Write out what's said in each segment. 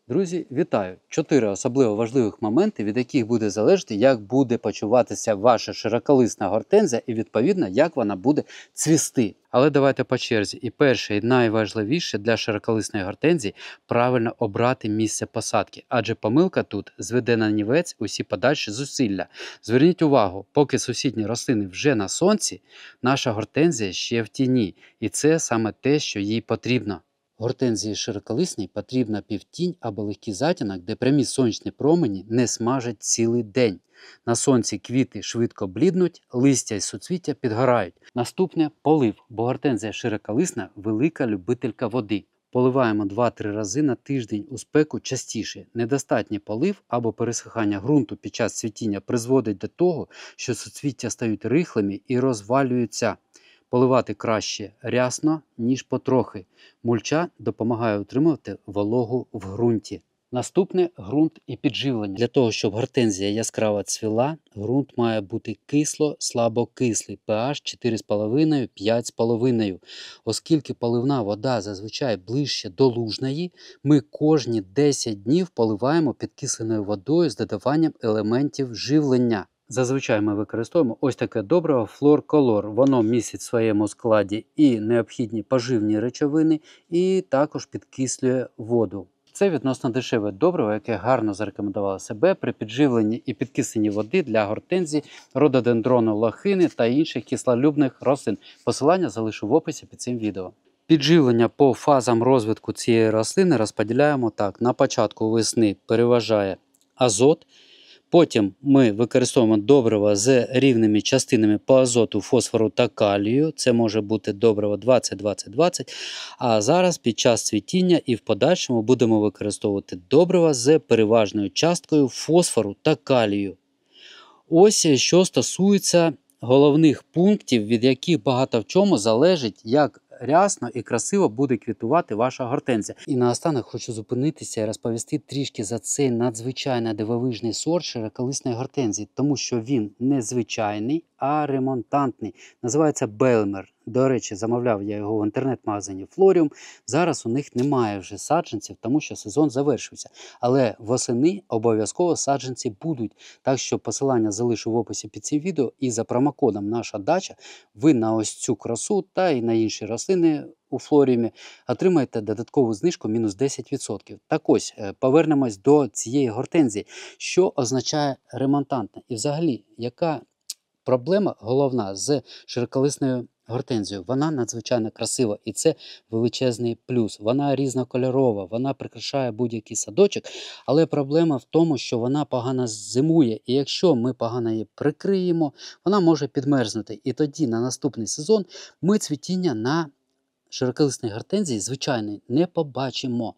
Друзі, вітаю! 4 особливо важливих моменти, від яких буде залежати, як буде почуватися ваша широколисна гортензія і, відповідно, як вона буде цвісти. Але давайте по черзі. І перше, і найважливіше для широколисної гортензії – правильно обрати місце посадки. Адже помилка тут зведе на нівець усі подальші зусилля. Зверніть увагу, поки сусідні рослини вже на сонці, наша гортензія ще в тіні. І це саме те, що їй потрібно. Гортензії широколисній потрібна півтінь або легкий затінок, де прямі сонячні промені не смажать цілий день. На сонці квіти швидко бліднуть, листя і суцвіття підгорають. Наступне – полив, бо гортензія широколисна – велика любителька води. Поливаємо 2-3 рази на тиждень у спеку частіше. Недостатній полив або пересихання ґрунту під час цвітіння призводить до того, що суцвіття стають рихлими і розвалюються. Поливати краще рясно, ніж потрохи. Мульча допомагає утримувати вологу в ґрунті. Наступне – ґрунт і підживлення. Для того, щоб гортензія яскраво цвіла, ґрунт має бути кисло-слабокислий, pH 4,5-5,5. Оскільки поливна вода зазвичай ближче до лужної, ми кожні 10 днів поливаємо підкисленою водою з додаванням елементів живлення. Зазвичай ми використовуємо ось таке добриво Флор-Колор. Воно містить в своєму складі і необхідні поживні речовини, і також підкислює воду. Це відносно дешеве добриво, яке гарно зарекомендувало себе при підживленні і підкисленні води для гортензій, рододендрону лохини та інших кислолюбних рослин. Посилання залишу в описі під цим відео. Підживлення по фазам розвитку цієї рослини розподіляємо так. На початку весни переважає азот. Потім ми використовуємо добрива з рівними частинами по азоту, фосфору та калію. Це може бути добриво 20-20-20. А зараз під час цвітіння і в подальшому будемо використовувати добрива з переважною часткою фосфору та калію. Ось що стосується головних пунктів, від яких багато в чому залежить, як рясно і красиво буде квітувати ваша гортензія. І наостанок хочу зупинитися і розповісти трішки за цей надзвичайно дивовижний сорт широколисної гортензії, тому що він не звичайний, а ремонтантний. Називається Белмер. До речі, замовляв я його в інтернет-магазині Florium. Зараз у них немає вже саджанців, тому що сезон завершився. Але восени обов'язково саджанці будуть. Так що посилання залишу в описі під цим відео. І за промокодом «Наша дача» ви на ось цю красу та і на інші рослини у Флоріумі отримаєте додаткову знижку мінус 10%. Так ось, повернемось до цієї гортензії. Що означає ремонтантна? І взагалі, яка проблема головна з широколисною гортензією? Вона надзвичайно красива, і це величезний плюс. Вона різнокольорова, вона прикрашає будь-який садочок, але проблема в тому, що вона погано зимує, і якщо ми погано її прикриємо, вона може підмерзнути. І тоді на наступний сезон ми цвітіння на широколисної гортензії, звичайно, не побачимо.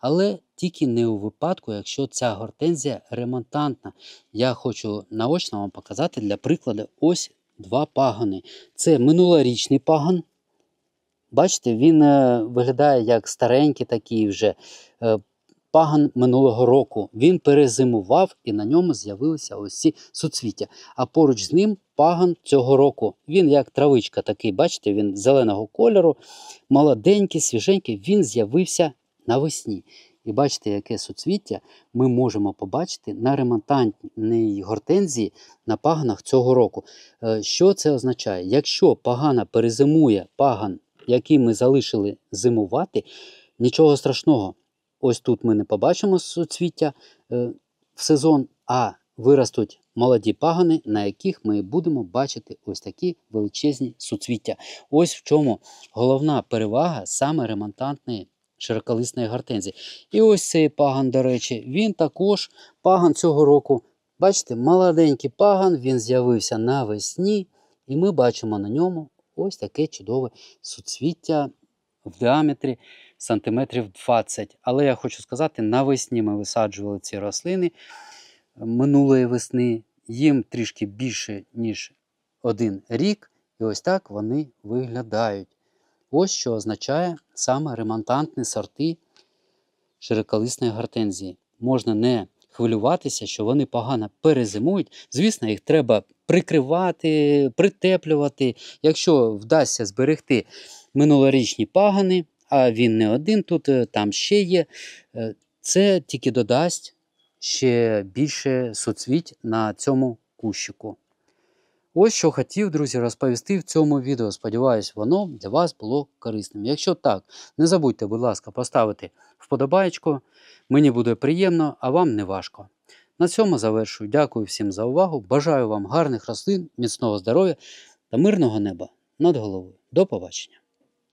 Але тільки не у випадку, якщо ця гортензія ремонтантна. Я хочу наочно вам показати для прикладу ось два пагони. Це минулорічний пагон. Бачите, він виглядає як старенький такий вже пагон минулого року. Він перезимував і на ньому з'явилися ось ці суцвіття. А поруч з ним пагон цього року. Він як травичка такий, бачите, він зеленого кольору, молоденький, свіженький. Він з'явився навесні. І бачите, яке суцвіття ми можемо побачити на ремонтантній гортензії на пагонах цього року. Що це означає? Якщо погано перезимує пагон, який ми залишили зимувати, нічого страшного. Ось тут ми не побачимо суцвіття в сезон, а виростуть молоді пагони, на яких ми будемо бачити ось такі величезні суцвіття. Ось в чому головна перевага саме ремонтантної широколисної гортензії. І ось цей пагон, до речі, він також пагон цього року. Бачите, молоденький пагон, він з'явився навесні, і ми бачимо на ньому ось таке чудове суцвіття в діаметрі сантиметрів 20. Але я хочу сказати, навесні ми висаджували ці рослини минулої весни. Їм трішки більше, ніж 1 рік. І ось так вони виглядають. Ось що означає саме ремонтантні сорти широколисної гортензії. Можна не хвилюватися, що вони погано перезимують. Звісно, їх треба прикривати, притеплювати. Якщо вдасться зберегти минулорічні пагони, а він не один тут, там ще є, Це тільки додасть ще більше суцвіть на цьому кущику. Ось що хотів, друзі, розповісти в цьому відео. Сподіваюсь, воно для вас було корисним. Якщо так, не забудьте, будь ласка, поставити вподобайку. Мені буде приємно, а вам не важко. На цьому завершую. Дякую всім за увагу. Бажаю вам гарних рослин, міцного здоров'я та мирного неба над головою. До побачення.